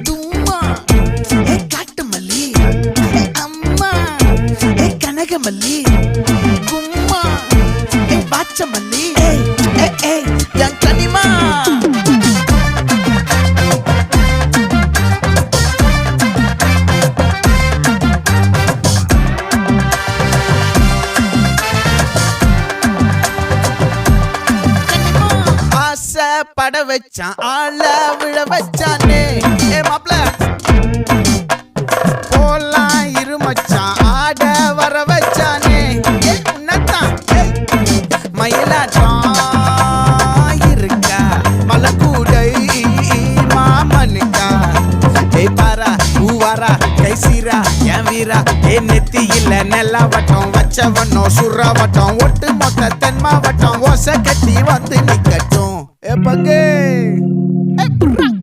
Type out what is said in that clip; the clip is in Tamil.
தும்மா ஏ காட்டு மல்லி அம்மா ஏ கனகமல்லி கும்மா ஏ பாச்ச மல்லி என் கனிமா பட வச்சான் ஆள விழ வச்சானே ஏ மாப்ள போலாம் இருமச்சான் ஆட வர வச்சானே ஏ உன்னத்தான் மயிலாட்டம் இருக்கா மலக்கூடை மாமனுக்கா ஏய் பாரா பூவாரா கைசீரா என் வீரா ஏ நெத்தி இல்ல நெல்லா வட்டம் வச்சவனோ சுறா வட்டம் ஒட்டு மொத்த தென் மாவட்டம் ஓசை கட்டி வந்து நிக்கட்டும். É pra quem?